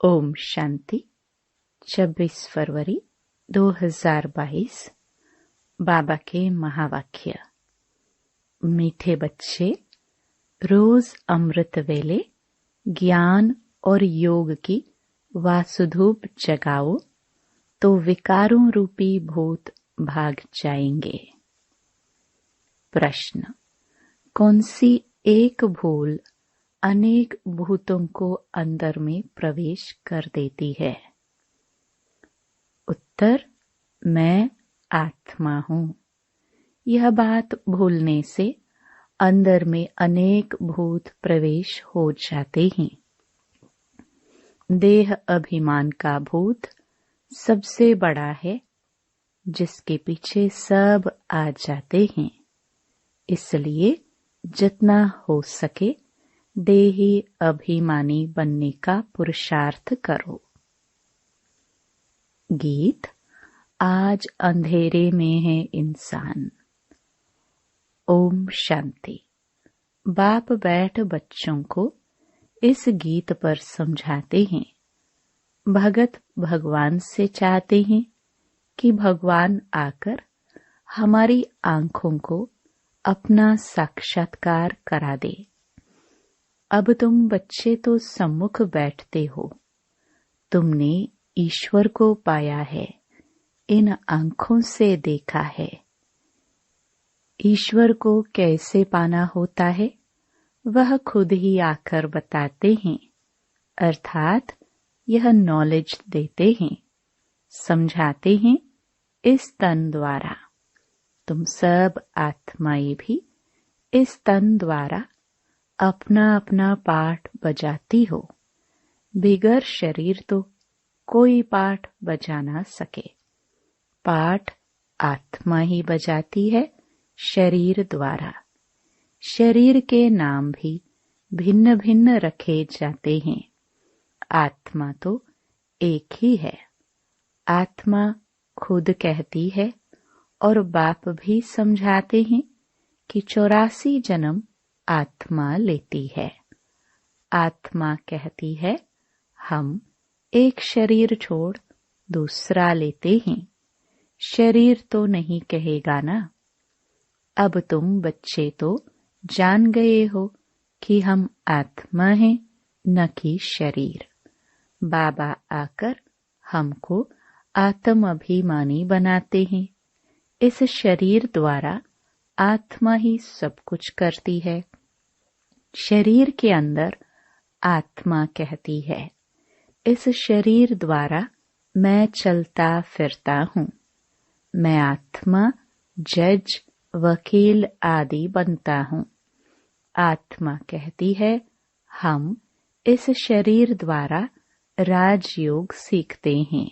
ओम शांति। 26 फरवरी 2022। बाबा के महावाक्य। मीठे बच्चे, रोज अमृत वेले ज्ञान और योग की वासुधूप जगाओ तो विकारों रूपी भूत भाग जाएंगे। प्रश्न: कौन सी एक भूल अनेक भूतों को अंदर में प्रवेश कर देती है? उत्तर: मैं आत्मा हूँ। यह बात भूलने से अंदर में अनेक भूत प्रवेश हो जाते हैं। देह अभिमान का भूत सबसे बड़ा है, जिसके पीछे सब आ जाते हैं। इसलिए जितना हो सके देही अभिमानी बनने का पुरुषार्थ करो। गीत: आज अंधेरे में है इंसान। ओम शांति। बाप बैठ बच्चों को इस गीत पर समझाते हैं। भगत भगवान से चाहते हैं कि भगवान आकर हमारी आंखों को अपना साक्षात्कार करा दे। अब तुम बच्चे तो सम्मुख बैठते हो, तुमने ईश्वर को पाया है, इन आंखों से देखा है। ईश्वर को कैसे पाना होता है वह खुद ही आकर बताते हैं, अर्थात यह नॉलेज देते हैं, समझाते हैं इस तन द्वारा। तुम सब आत्माएं भी इस तन द्वारा अपना अपना पाठ बजाती हो। बिगर शरीर तो कोई पाठ बजा ना सके। पाठ आत्मा ही बजाती है शरीर द्वारा। शरीर के नाम भी भिन्न भिन्न रखे जाते हैं। आत्मा तो एक ही है। आत्मा खुद कहती है और बाप भी समझाते हैं कि 84 जन्म आत्मा लेती है। आत्मा कहती है हम एक शरीर छोड़ दूसरा लेते हैं। शरीर तो नहीं कहेगा ना। अब तुम बच्चे तो जान गए हो कि हम आत्मा हैं, न कि शरीर। बाबा आकर हमको आत्म अभिमानी बनाते हैं। इस शरीर द्वारा आत्मा ही सब कुछ करती है। शरीर के अंदर आत्मा कहती है, इस शरीर द्वारा मैं चलता फिरता हूँ। मैं आत्मा जज, वकील आदि बनता हूँ। आत्मा कहती है हम इस शरीर द्वारा राजयोग सीखते हैं,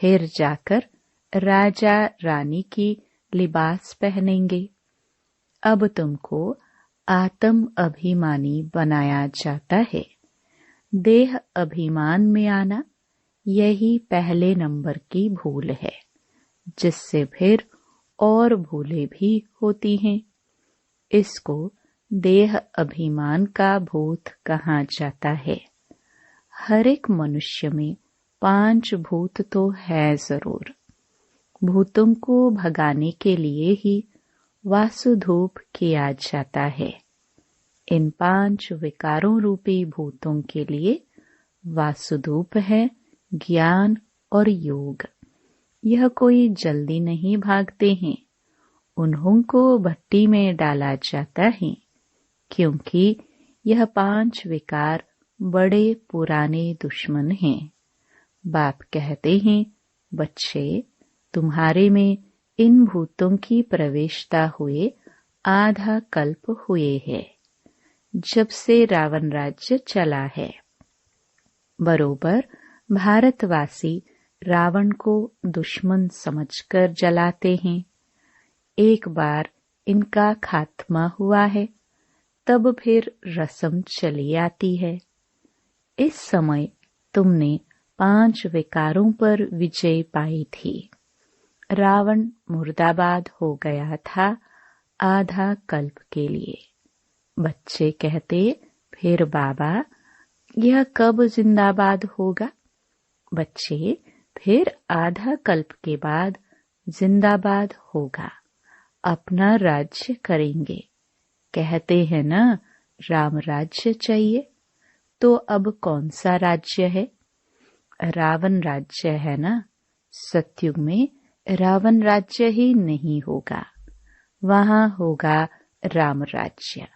फिर जाकर राजा रानी की लिबास पहनेंगे। अब तुमको आत्म अभिमानी बनाया जाता है। देह अभिमान में आना यही पहले नंबर की भूल है, जिससे फिर और भूलें भी होती हैं। इसको देह अभिमान का भूत कहा जाता है। हर एक मनुष्य में 5 भूत तो है जरूर। भूतों को भगाने के लिए ही वासुधूप किया जाता है। इन 5 विकारों रूपी भूतों के लिए वासुधूप है ज्ञान और योग। यह कोई जल्दी नहीं भागते हैं। उन्हों को भट्टी में डाला जाता है, क्योंकि यह 5 विकार बड़े पुराने दुश्मन हैं। बाप कहते हैं बच्चे, तुम्हारे में इन भूतों की प्रवेशता हुए आधा कल्प हुए है, जब से रावण राज्य चला है। बरोबर भारतवासी रावण को दुश्मन समझकर जलाते हैं। एक बार इनका खात्मा हुआ है, तब फिर रस्म चली आती है। इस समय तुमने 5 विकारों पर विजय पाई थी। रावण मुर्दाबाद हो गया था आधा कल्प के लिए। बच्चे कहते फिर बाबा यह कब जिंदाबाद होगा? बच्चे, फिर आधा कल्प के बाद जिंदाबाद होगा, अपना राज्य करेंगे। कहते हैं ना, राम राज्य चाहिए। तो अब कौन सा राज्य है? रावण राज्य है ना। सतयुग में रावण राज्य ही नहीं होगा, वहां होगा राम राज्य।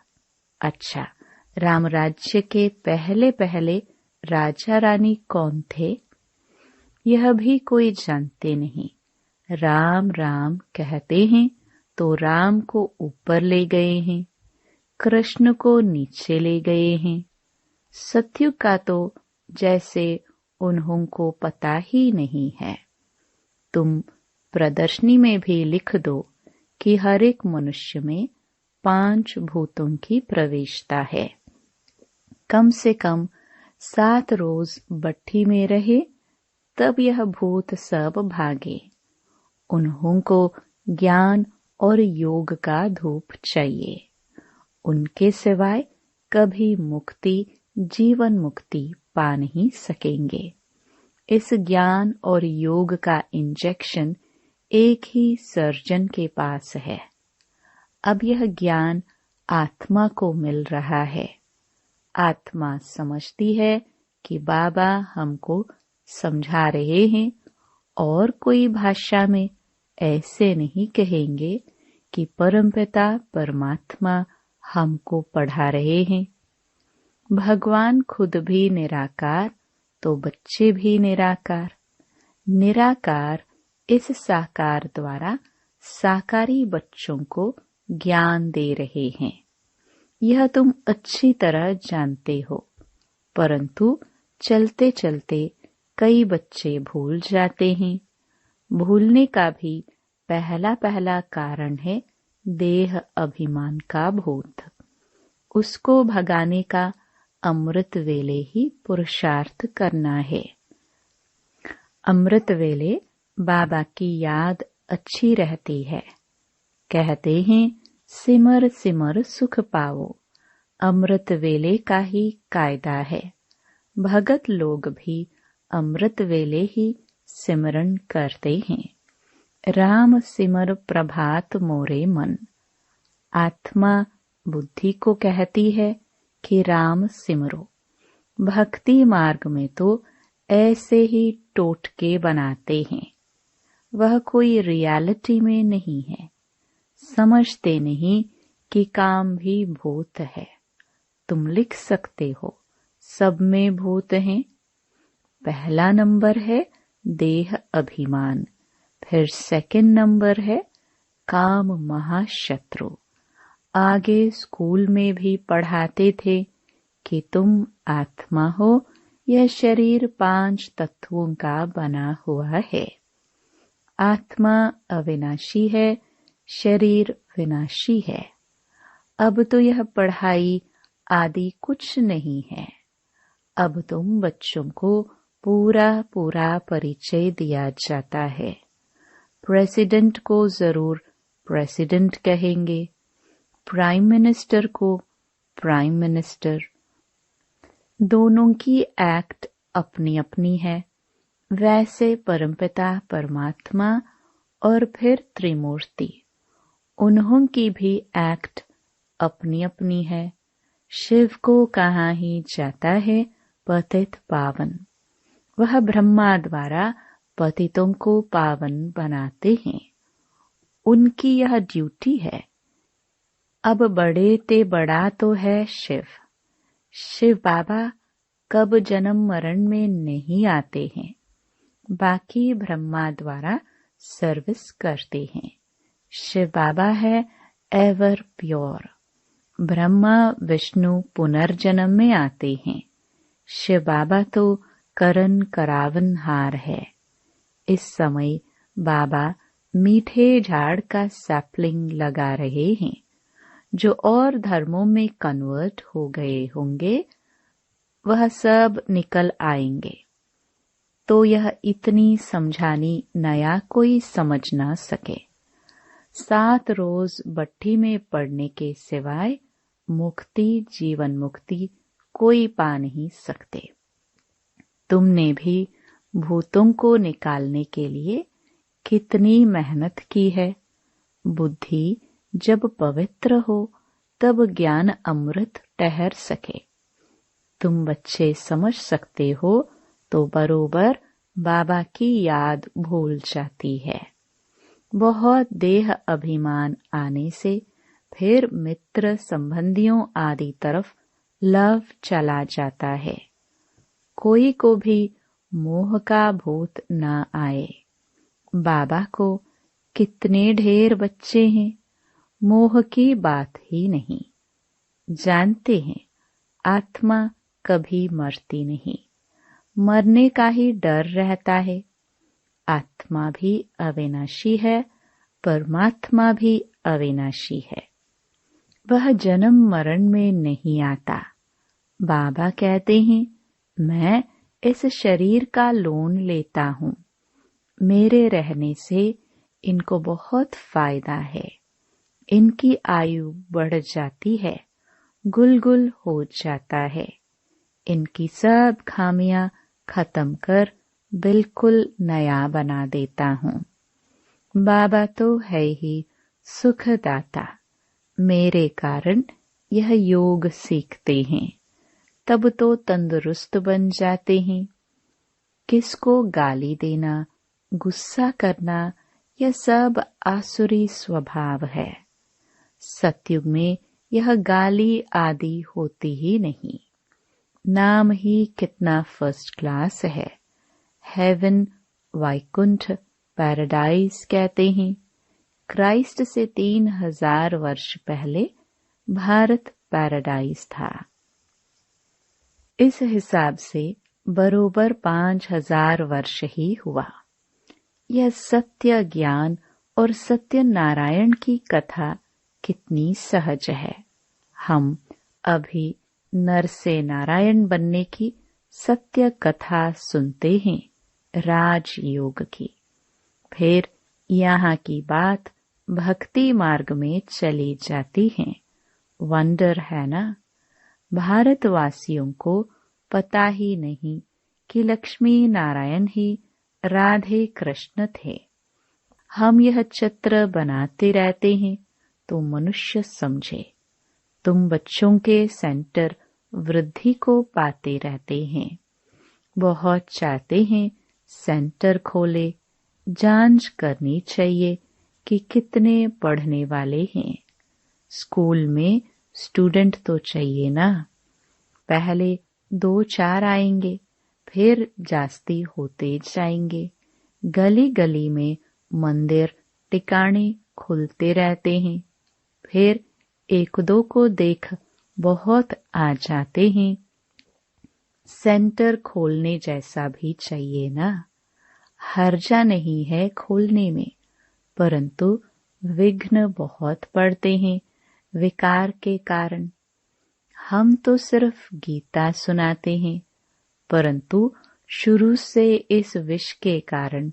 अच्छा, राम राज्य के पहले पहले राजा रानी कौन थे? यह भी कोई जानते नहीं। राम राम कहते हैं तो राम को ऊपर ले गए हैं, कृष्ण को नीचे ले गए हैं। सतयुग का तो जैसे उन्हों को पता ही नहीं है। तुम प्रदर्शनी में भी लिख दो कि हर एक मनुष्य में 5 भूतों की प्रवेशता है। कम से कम 7 रोज भट्ठी में रहे, तब यह भूत सब भागे। उन्हों को ज्ञान और योग का धूप चाहिए। उनके सिवाय कभी मुक्ति, जीवन मुक्ति पा नहीं सकेंगे। इस ज्ञान और योग का इंजेक्शन एक ही सर्जन के पास है। अब यह ज्ञान आत्मा को मिल रहा है। आत्मा समझती है कि बाबा हमको समझा रहे हैं, और कोई भाषा में ऐसे नहीं कहेंगे कि परमपिता परमात्मा हमको पढ़ा रहे हैं। भगवान खुद भी निराकार, तो बच्चे भी निराकार। निराकार इस साकार द्वारा साकारी बच्चों को ज्ञान दे रहे हैं। यह तुम अच्छी तरह जानते हो, परंतु चलते चलते कई बच्चे भूल जाते हैं। भूलने का भी पहला कारण है देह अभिमान का भूत। उसको भगाने का अमृत वेले ही पुरुषार्थ करना है। अमृत वेले बाबा की याद अच्छी रहती है। कहते हैं सिमर सिमर सुख पाओ, अमृत वेले का ही कायदा है। भगत लोग भी अमृत वेले ही सिमरन करते हैं। राम सिमर प्रभात मोरे मन। आत्मा बुद्धि को कहती है कि राम सिमरो। भक्ति मार्ग में तो ऐसे ही टोटके बनाते हैं, वह कोई रियलिटी में नहीं है। समझते नहीं कि काम भी भूत है। तुम लिख सकते हो सब में भूत हैं। पहला नंबर है देह अभिमान, फिर सेकंड नंबर है काम महाशत्रु। आगे स्कूल में भी पढ़ाते थे कि तुम आत्मा हो, यह शरीर 5 तत्वों का बना हुआ है। आत्मा अविनाशी है, शरीर विनाशी है। अब तो यह पढ़ाई आदि कुछ नहीं है। अब तुम बच्चों को पूरा परिचय दिया जाता है। प्रेसिडेंट को जरूर प्रेसिडेंट कहेंगे, प्राइम मिनिस्टर को प्राइम मिनिस्टर। दोनों की एक्ट अपनी अपनी है। वैसे परमपिता परमात्मा और फिर त्रिमूर्ति, उन्हों की भी एक्ट अपनी अपनी है। शिव को कहा ही जाता है पतित पावन। वह ब्रह्मा द्वारा पतितों को पावन बनाते हैं। उनकी यह ड्यूटी है। अब बड़े ते बड़ा तो है शिव। शिव बाबा कब जन्म मरण में नहीं आते हैं। बाकी ब्रह्मा द्वारा सर्विस करते हैं। शिव बाबा है एवर प्योर। ब्रह्मा विष्णु पुनर्जन्म में आते हैं। शिव बाबा तो करन करावन हार है। इस समय बाबा मीठे झाड़ का सैपलिंग लगा रहे हैं। जो और धर्मों में कन्वर्ट हो गए होंगे वह सब निकल आएंगे। तो यह इतनी समझानी नया कोई समझ ना सके। 7 रोज भट्ठी में पड़ने के सिवाय मुक्ति जीवन मुक्ति कोई पा नहीं सकते। तुमने भी भूतों को निकालने के लिए कितनी मेहनत की है। बुद्धि जब पवित्र हो तब ज्ञान अमृत ठहर सके। तुम बच्चे समझ सकते हो तो बरोबर बाबा की याद भूल जाती है। बहुत देह अभिमान आने से फिर मित्र संबंधियों आदि तरफ लव चला जाता है। कोई को भी मोह का भूत न आए। बाबा को कितने ढेर बच्चे हैं, मोह की बात ही नहीं। जानते हैं आत्मा कभी मरती नहीं, मरने का ही डर रहता है। आत्मा भी अविनाशी है, परमात्मा भी अविनाशी है। वह जन्म मरण में नहीं आता। बाबा कहते हैं, मैं इस शरीर का लोन लेता हूँ। मेरे रहने से इनको बहुत फायदा है। इनकी आयु बढ़ जाती है, गुल गुल हो जाता है। इनकी सब खामियां खत्म कर बिल्कुल नया बना देता हूँ। बाबा तो है ही सुखदाता। मेरे कारण यह योग सीखते हैं, तब तो तंदुरुस्त बन जाते हैं। किसको गाली देना, गुस्सा करना, यह सब आसुरी स्वभाव है। सतयुग में यह गाली आदि होती ही नहीं। नाम ही कितना फर्स्ट क्लास है। हेवन, वैकुंठ, पैराडाइज कहते हैं। क्राइस्ट से 3000 वर्ष पहले भारत पैराडाइज था। इस हिसाब से बरोबर 5000 वर्ष ही हुआ। यह सत्य ज्ञान और सत्य नारायण की कथा कितनी सहज है। हम अभी नर से नारायण बनने की सत्य कथा सुनते हैं, राजयोग की। फिर यहाँ की बात भक्ति मार्ग में चली जाती है। वंडर है ना। भारतवासियों को पता ही नहीं कि लक्ष्मी नारायण ही राधे कृष्ण थे। हम यह चित्र बनाते रहते हैं तो मनुष्य समझे। तुम बच्चों के सेंटर वृद्धि को पाते रहते हैं। बहुत चाहते हैं सेंटर खोले। जांच करनी चाहिए कि कितने पढ़ने वाले हैं। स्कूल में स्टूडेंट तो चाहिए ना। पहले 2-4 आएंगे, फिर जास्ती होते जाएंगे। गली गली में मंदिर टिकाणे खुलते रहते हैं। फिर 1-2 को देख बहुत आ जाते हैं। सेंटर खोलने जैसा भी चाहिए ना। हर्जा नहीं है खोलने में, परंतु विघ्न बहुत पड़ते हैं विकार के कारण। हम तो सिर्फ गीता सुनाते हैं, परंतु शुरू से इस विष के कारण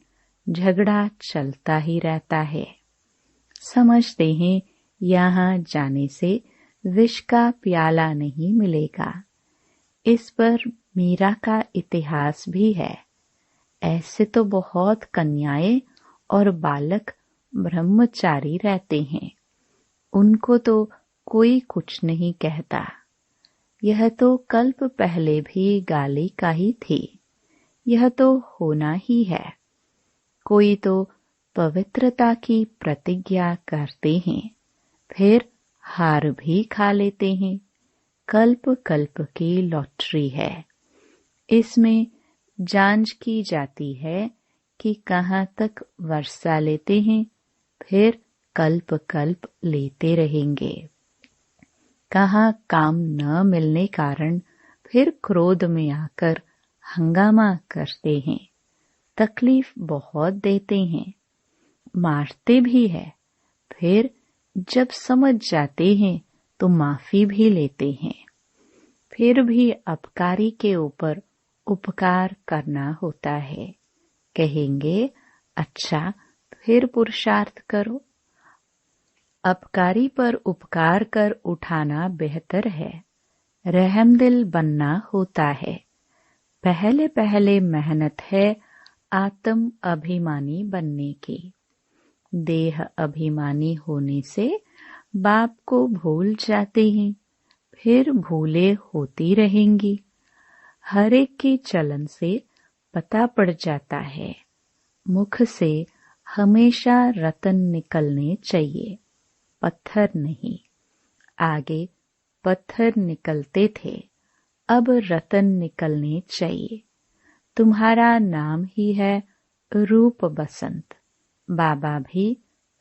झगड़ा चलता ही रहता है। समझते हैं यहाँ जाने से विष का प्याला नहीं मिलेगा। इस पर मीरा का इतिहास भी है। ऐसे तो बहुत कन्याएं और बालक ब्रह्मचारी रहते हैं, उनको तो कोई कुछ नहीं कहता। यह तो कल्प पहले भी गाली का ही थी। यह तो होना ही है। कोई तो पवित्रता की प्रतिज्ञा करते हैं, फिर हार भी खा लेते हैं। कल्प कल्प की लॉटरी है। इसमें जांच की जाती है कि कहाँ तक वर्षा लेते हैं, फिर कल्प कल्प लेते रहेंगे। कहाँ काम न मिलने कारण फिर क्रोध में आकर हंगामा करते हैं। तकलीफ बहुत देते हैं, मारते भी है। फिर जब समझ जाते हैं तो माफी भी लेते हैं। फिर भी अपकारी के ऊपर उपकार करना होता है। कहेंगे अच्छा फिर पुरुषार्थ करो। अपकारी पर उपकार कर उठाना बेहतर है। रहमदिल बनना होता है। पहले पहले मेहनत है आत्म अभिमानी बनने की। देह अभिमानी होने से बाप को भूल जाते हैं, फिर भूले होती रहेंगी। हर एक के चलन से पता पड़ जाता है। मुख से हमेशा रतन निकलने चाहिए, पत्थर नहीं। आगे पत्थर निकलते थे, अब रतन निकलने चाहिए। तुम्हारा नाम ही है रूप बसंत। बाबा भी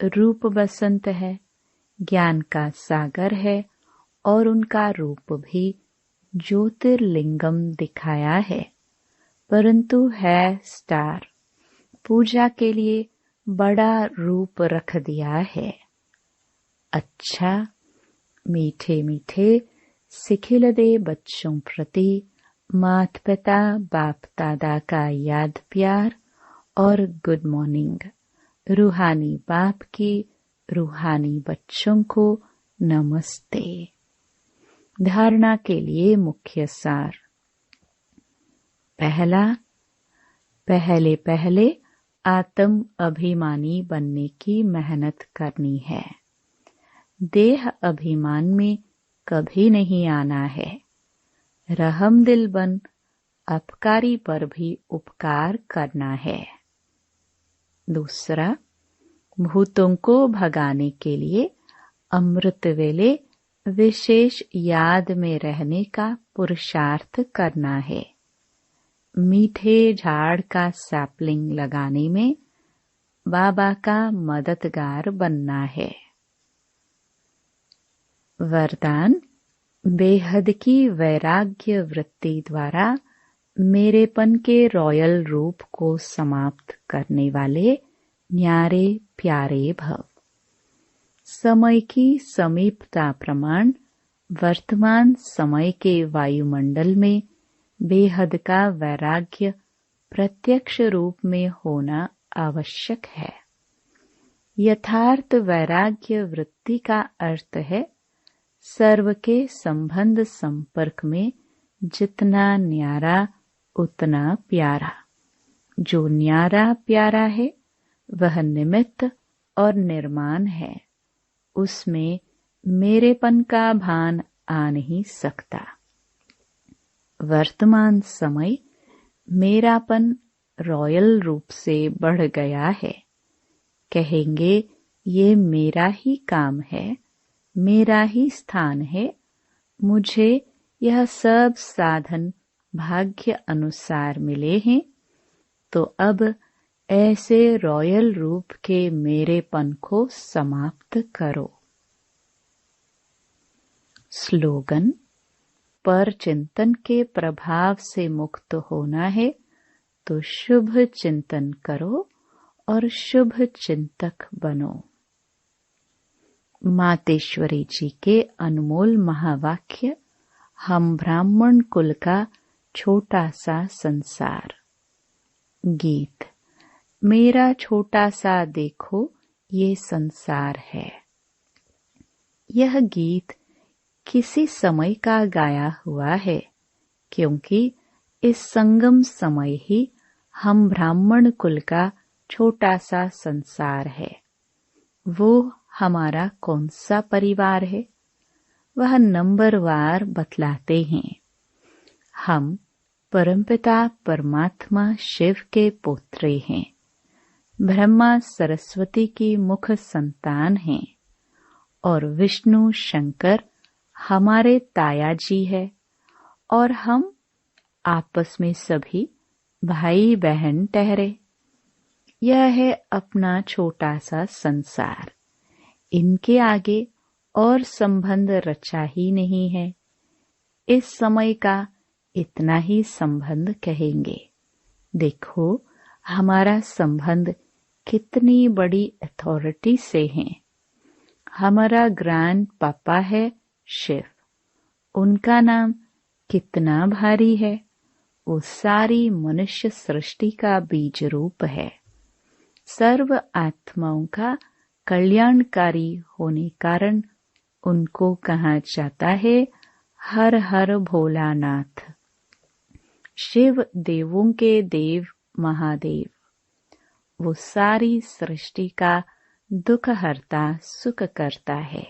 रूप बसंत है, ज्ञान का सागर है और उनका रूप भी ज्योतिर्लिंगम दिखाया है, परंतु है स्टार। पूजा के लिए बड़ा रूप रख दिया है। अच्छा, मीठे मीठे सिखिल दे बच्चों प्रति माता पिता बाप दादा का याद प्यार और गुड मॉर्निंग। रूहानी बाप की रूहानी बच्चों को नमस्ते। धारणा के लिए मुख्य सार। पहला, पहले पहले आत्म अभिमानी बनने की मेहनत करनी है। देह अभिमान में कभी नहीं आना है। रहमदिल बन अपकारी पर भी उपकार करना है। दूसरा, भूतों को भगाने के लिए अमृत वेले विशेष याद में रहने का पुरुषार्थ करना है। मीठे झाड़ का सैपलिंग लगाने में बाबा का मददगार बनना है। वरदान, बेहद की वैराग्य वृत्ति द्वारा मेरेपन के रॉयल रूप को समाप्त करने वाले न्यारे प्यारे भव। समय की समीपता प्रमाण वर्तमान समय के वायुमंडल में बेहद का वैराग्य प्रत्यक्ष रूप में होना आवश्यक है। यथार्थ वैराग्य वृत्ति का अर्थ है सर्व के संबंध संपर्क में जितना न्यारा उतना प्यारा। जो न्यारा प्यारा है वह निमित्त और निर्माण है, उसमें मेरेपन का भान आ नहीं सकता। वर्तमान समय मेरापन रॉयल रूप से बढ़ गया है। कहेंगे ये मेरा ही काम है, मेरा ही स्थान है, मुझे यह सब साधन भाग्य अनुसार मिले हैं, तो अब ऐसे रॉयल रूप के मेरेपन को समाप्त करो। स्लोगन, पर चिंतन के प्रभाव से मुक्त होना है तो शुभ चिंतन करो और शुभ चिंतक बनो। मातेश्वरी जी के अनमोल महावाक्य। हम ब्राह्मण कुल का छोटा सा संसार। गीत, मेरा छोटा सा देखो ये संसार है। यह गीत किसी समय का गाया हुआ है, क्योंकि इस संगम समय ही हम ब्राह्मण कुल का छोटा सा संसार है। वो हमारा कौन सा परिवार है, वह नंबरवार बतलाते हैं। हम परमपिता परमात्मा शिव के पोत्रे हैं। ब्रह्मा सरस्वती की मुख संतान हैं और विष्णु शंकर हमारे ताया जी है और हम आपस में सभी भाई बहन ठहरे। यह है अपना छोटा सा संसार। इनके आगे और संबंध रचा ही नहीं है। इस समय का इतना ही संबंध कहेंगे। देखो हमारा संबंध कितनी बड़ी अथॉरिटी से है। हमारा ग्रैंड पापा है शिव, उनका नाम कितना भारी है। वो सारी मनुष्य सृष्टि का बीज रूप है। सर्व आत्माओं का कल्याणकारी होने कारण उनको कहा जाता है हर हर भोलानाथ। शिव देवों के देव महादेव, वो सारी सृष्टि का दुख हरता सुख करता है।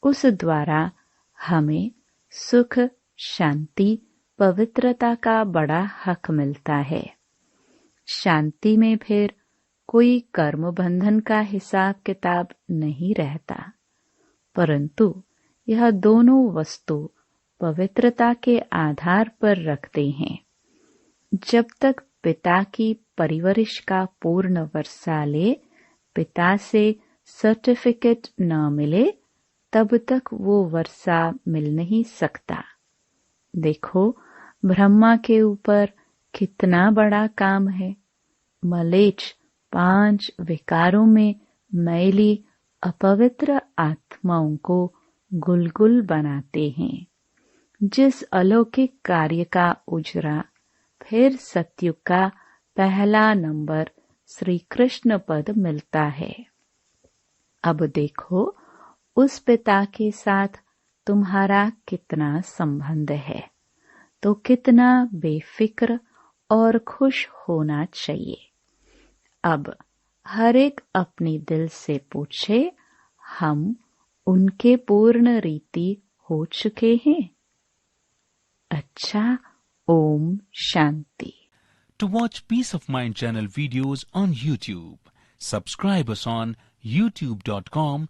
उस द्वारा हमें सुख, शांति, पवित्रता का बड़ा हक मिलता है। शांति में फिर कोई कर्म बंधन का हिसाब किताब नहीं रहता, परंतु यह दोनों वस्तु पवित्रता के आधार पर रखते हैं। जब तक पिता की परवरिश का पूर्ण वर्षा ले, पिता से सर्टिफिकेट न मिले, तब तक वो वर्षा मिल नहीं सकता। देखो ब्रह्मा के ऊपर कितना बड़ा काम है। मलेच्छ 5 विकारों में मैली अपवित्र आत्माओं को गुलगुल बनाते हैं। जिस अलौकिक कार्य का उजरा फिर सतयुग का पहला नंबर श्री कृष्ण पद मिलता है। अब देखो उस पिता के साथ तुम्हारा कितना संबंध है, तो कितना बेफिक्र और खुश होना चाहिए। अब हर एक अपने दिल से पूछे, हम उनके पूर्ण रीति हो चुके हैं? अच्छा, Om Shanti. To watch Peace of Mind channel videos on YouTube, subscribe us on youtube.com/